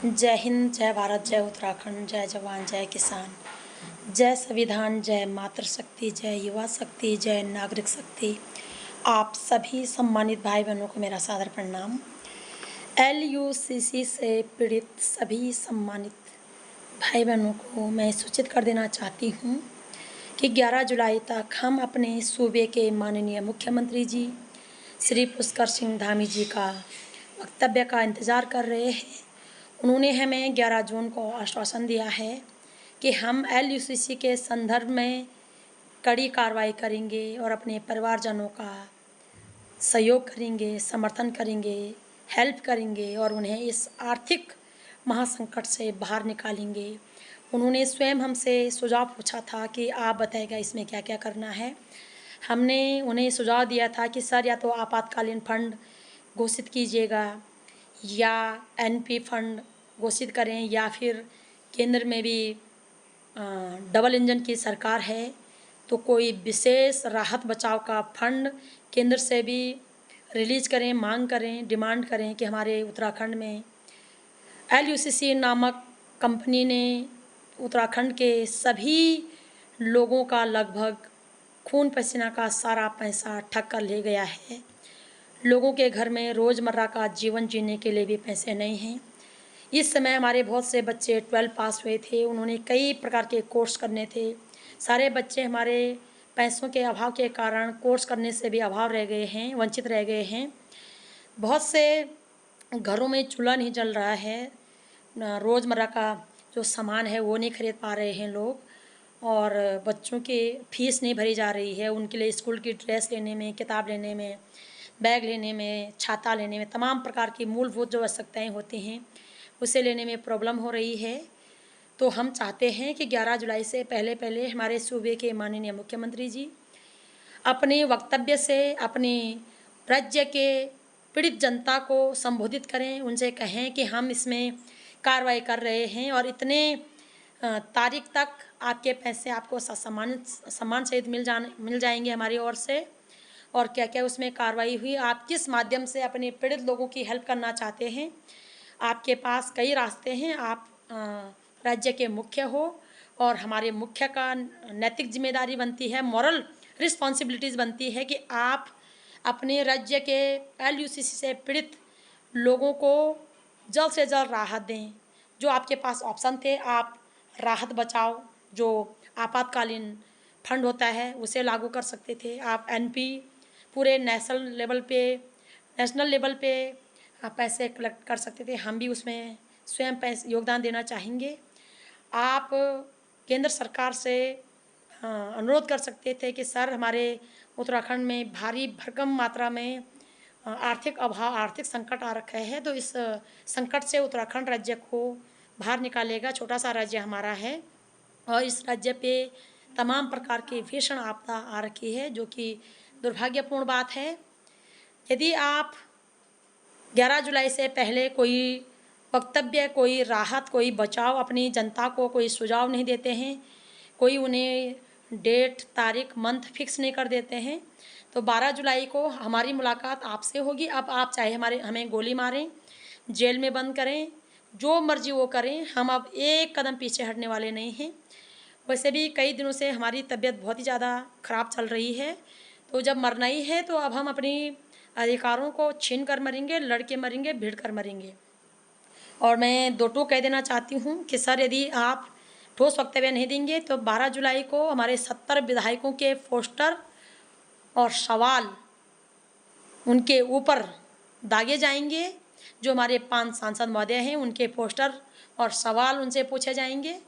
जय हिंद, जय भारत, जय उत्तराखंड, जय जवान, जय किसान, जय संविधान, जय मातृशक्ति, जय युवा शक्ति, जय नागरिक शक्ति। आप सभी सम्मानित भाई बहनों को मेरा सादर प्रणाम। LUCC से पीड़ित सभी सम्मानित भाई बहनों को मैं सूचित कर देना चाहती हूँ कि 11 जुलाई तक हम अपने सूबे के माननीय मुख्यमंत्री जी श्री पुष्कर सिंह धामी जी का वक्तव्य का इंतज़ार कर रहे हैं। उन्होंने हमें 11 जून को आश्वासन दिया है कि हम LUCC के संदर्भ में कड़ी कार्रवाई करेंगे और अपने परिवारजनों का सहयोग करेंगे, समर्थन करेंगे, हेल्प करेंगे और उन्हें इस आर्थिक महासंकट से बाहर निकालेंगे। उन्होंने स्वयं हमसे सुझाव पूछा था कि आप बताइएगा इसमें क्या क्या करना है। हमने उन्हें सुझाव दिया था कि सर या तो आपातकालीन फंड घोषित कीजिएगा या NP फंड घोषित करें या फिर केंद्र में भी डबल इंजन की सरकार है तो कोई विशेष राहत बचाव का फंड केंद्र से भी रिलीज करें, मांग करें, डिमांड करें कि हमारे उत्तराखंड में LUCC नामक कंपनी ने उत्तराखंड के सभी लोगों का लगभग खून पसीना का सारा पैसा ठग कर ले गया है। लोगों के घर में रोज़मर्रा का जीवन जीने के लिए भी पैसे नहीं हैं। इस समय हमारे बहुत से बच्चे 12 पास हुए थे, उन्होंने कई प्रकार के कोर्स करने थे। सारे बच्चे हमारे पैसों के अभाव के कारण कोर्स करने से भी अभाव रह गए हैं, वंचित रह गए हैं। बहुत से घरों में चूल्हा नहीं जल रहा है, रोज़मर्रा का जो सामान है वो नहीं खरीद पा रहे हैं लोग, और बच्चों की फ़ीस नहीं भरी जा रही है। उनके लिए स्कूल की ड्रेस लेने में, किताब लेने में, बैग लेने में, छाता लेने में, तमाम प्रकार की मूलभूत जो आवश्यकताएँ होती हैं उसे लेने में प्रॉब्लम हो रही है। तो हम चाहते हैं कि 11 जुलाई से पहले पहले हमारे सूबे के माननीय मुख्यमंत्री जी अपने वक्तव्य से अपने राज्य के पीड़ित जनता को संबोधित करें, उनसे कहें कि हम इसमें कार्रवाई कर रहे हैं और इतने तारीख तक आपके पैसे आपको सम्मान सहित मिल जाएंगे हमारी ओर से, और क्या क्या उसमें कार्रवाई हुई, आप किस माध्यम से अपने पीड़ित लोगों की हेल्प करना चाहते हैं। आपके पास कई रास्ते हैं। आप राज्य के मुख्य हो और हमारे मुख्य का नैतिक जिम्मेदारी बनती है, मॉरल रिस्पॉन्सिबिलिटीज़ बनती है कि आप अपने राज्य के LUCC से पीड़ित लोगों को जल्द से जल्द राहत दें। जो आपके पास ऑप्शन थे, आप राहत बचाओ जो आपातकालीन फंड होता है उसे लागू कर सकते थे। आप NP पूरे नेशनल लेवल पे आप पैसे कलेक्ट कर सकते थे। हम भी उसमें स्वयं पैसे योगदान देना चाहेंगे। आप केंद्र सरकार से अनुरोध कर सकते थे कि सर हमारे उत्तराखंड में भारी भरकम मात्रा में आर्थिक संकट आ रखा है, तो इस संकट से उत्तराखंड राज्य को बाहर निकालेगा। छोटा सा राज्य हमारा है और इस राज्य पे तमाम प्रकार की भीषण आपदा आ रखी है, जो कि दुर्भाग्यपूर्ण बात है। यदि आप 11 जुलाई से पहले कोई वक्तव्य, कोई राहत, कोई बचाव अपनी जनता को कोई सुझाव नहीं देते हैं, कोई उन्हें डेट, तारीख, मंथ फिक्स नहीं कर देते हैं, तो 12 जुलाई को हमारी मुलाकात आपसे होगी। अब आप चाहे हमें गोली मारें, जेल में बंद करें, जो मर्जी वो करें, हम अब एक कदम पीछे हटने वाले नहीं हैं। वैसे भी कई दिनों से हमारी तबीयत बहुत ही ज़्यादा ख़राब चल रही है, तो जब मरना ही है तो अब हम अपनी अधिकारों को छीन कर मरेंगे, लड़ के मरेंगे, भिड़ कर मरेंगे। और मैं दो टूक कह देना चाहती हूँ कि सर यदि आप ठोस वक्तव्य नहीं देंगे तो 12 जुलाई को हमारे 70 विधायकों के पोस्टर और सवाल उनके ऊपर दागे जाएंगे। जो हमारे 5 सांसद महोदय हैं उनके पोस्टर और सवाल उनसे पूछे जाएंगे।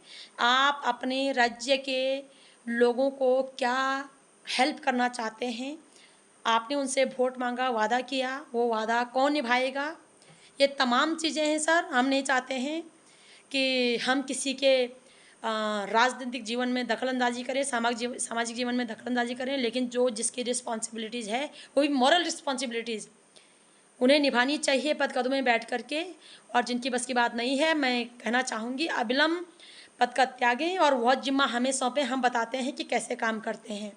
आप अपने राज्य के लोगों को क्या हेल्प करना चाहते हैं, आपने उनसे वोट मांगा, वादा किया, वो वादा कौन निभाएगा, ये तमाम चीज़ें हैं सर। हम नहीं चाहते हैं कि हम किसी के राजनीतिक जीवन में दखलंदाजी करें, सामाजिक जीवन में दखलंदाजी करें, लेकिन जो जिसकी रिस्पॉन्सिबिलिटीज़ है वो भी मॉरल रिस्पॉन्सिबिलिटीज़ उन्हें निभानी चाहिए पद कदों में बैठ करके। और जिनकी बस की बात नहीं है, मैं कहना चाहूँगी अविलंब पद का त्यागें और वह जिम्मा हमें सौंपें, हम बताते हैं कि कैसे काम करते हैं।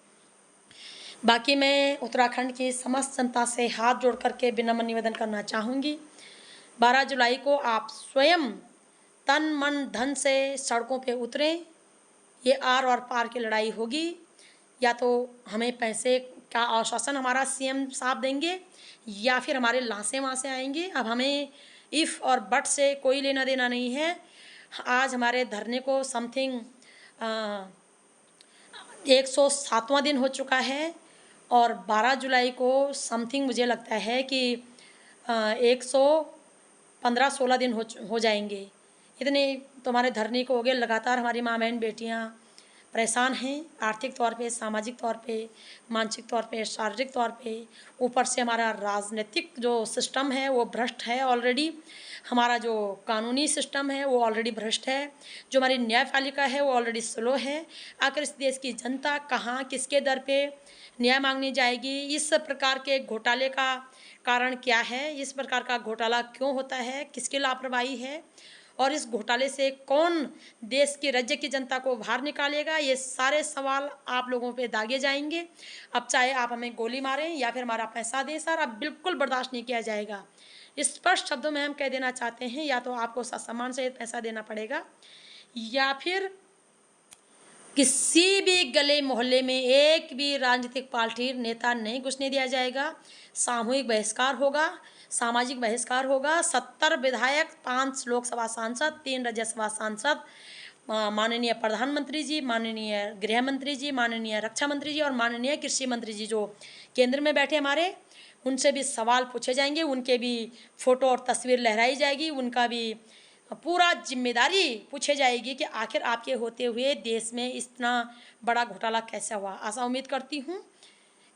बाकी मैं उत्तराखंड की समस्त जनता से हाथ जोड़ करके विनम्र निवेदन करना चाहूँगी, 12 जुलाई को आप स्वयं तन मन धन से सड़कों पे उतरें। ये आर और पार की लड़ाई होगी। या तो हमें पैसे का आश्वासन हमारा सीएम साहब देंगे या फिर हमारे लाशें वहाँ से आएंगी। अब हमें इफ़ और बट से कोई लेना देना नहीं है। आज हमारे धरने को समथिंग 107वां दिन हो चुका है और 12 जुलाई को समथिंग मुझे लगता है कि 115-16 दिन हो जाएंगे। इतने तुम्हारे धरने को हो गए। लगातार हमारी माँ बहन बेटियाँ परेशान हैं, आर्थिक तौर पे, सामाजिक तौर पे, मानसिक तौर पे, शारीरिक तौर पे। ऊपर से हमारा राजनीतिक जो सिस्टम है वो भ्रष्ट है ऑलरेडी। हमारा जो कानूनी सिस्टम है वो ऑलरेडी भ्रष्ट है। जो हमारी न्यायपालिका है वो ऑलरेडी स्लो है। आखिर इस देश की जनता कहाँ किसके दर पे न्याय मांगने जाएगी? इस प्रकार के घोटाले का कारण क्या है? इस प्रकार का घोटाला क्यों होता है? किसकी लापरवाही है? और इस घोटाले से कौन देश की राज्य की जनता को बाहर निकालेगा? ये सारे सवाल आप लोगों पे दागे जाएंगे। अब चाहे आप हमें गोली मारें या फिर हमारा पैसा दें सर, अब बिल्कुल बर्दाश्त नहीं किया जाएगा। स्पष्ट शब्दों में हम कह देना चाहते हैं, या तो आपको सम्मान से पैसा देना पड़ेगा या फिर किसी भी गले मोहल्ले में एक भी राजनीतिक पार्टी नेता नहीं घुसने दिया जाएगा। सामूहिक बहिष्कार होगा, सामाजिक बहिष्कार होगा। 70 विधायक, 5 लोकसभा सांसद, 3 राज्यसभा सांसद, माननीय प्रधानमंत्री जी, माननीय गृह मंत्री जी, माननीय रक्षा मंत्री जी और माननीय कृषि मंत्री जी जो केंद्र में बैठे हमारे, उनसे भी सवाल पूछे जाएंगे, उनके भी फोटो और तस्वीर लहराई जाएगी, उनका भी पूरा जिम्मेदारी पूछे जाएगी कि आखिर आपके होते हुए देश में इतना बड़ा घोटाला कैसे हुआ। आशा उम्मीद करती हूँ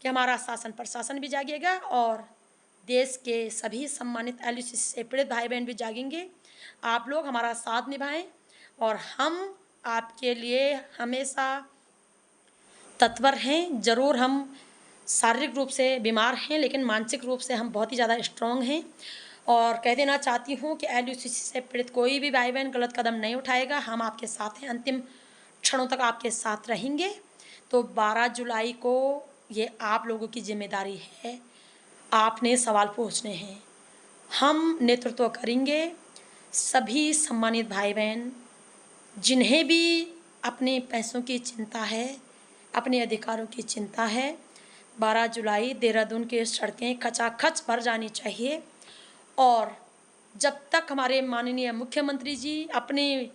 कि हमारा शासन प्रशासन भी जागेगा और देश के सभी सम्मानित एलयूसी से पीड़ित भाई बहन भी जागेंगे। आप लोग हमारा साथ निभाएं और हम आपके लिए हमेशा तत्पर हैं। ज़रूर हम शारीरिक रूप से बीमार हैं लेकिन मानसिक रूप से हम बहुत ही ज़्यादा स्ट्रॉन्ग हैं। और कह देना चाहती हूँ कि एलयूसी से पीड़ित कोई भी भाई बहन गलत कदम नहीं उठाएगा। हम आपके साथ हैं, अंतिम क्षणों तक आपके साथ रहेंगे। तो 12 जुलाई को ये आप लोगों की जिम्मेदारी है, आपने सवाल पूछने हैं, हम नेतृत्व करेंगे। सभी सम्मानित भाई बहन जिन्हें भी अपने पैसों की चिंता है, अपने अधिकारों की चिंता है, 12 जुलाई देहरादून की सड़कें खचाखच भर जानी चाहिए। और जब तक हमारे माननीय मुख्यमंत्री जी अपनी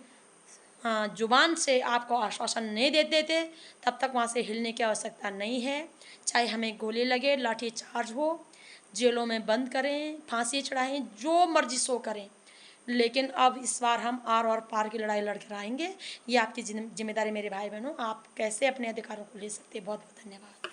जुबान से आपको आश्वासन नहीं देते थे तब तक वहाँ से हिलने की आवश्यकता नहीं है। चाहे हमें गोली लगे, लाठी चार्ज हो, जेलों में बंद करें, फांसी चढ़ाएं, जो मर्जी सो करें, लेकिन अब इस बार हम आर और पार की लड़ाई लड़कर आएंगे। ये आपकी जिम्मेदारी मेरे भाई बहनों। आप कैसे अपने अधिकारों को ले सकते हैं। बहुत बहुत धन्यवाद।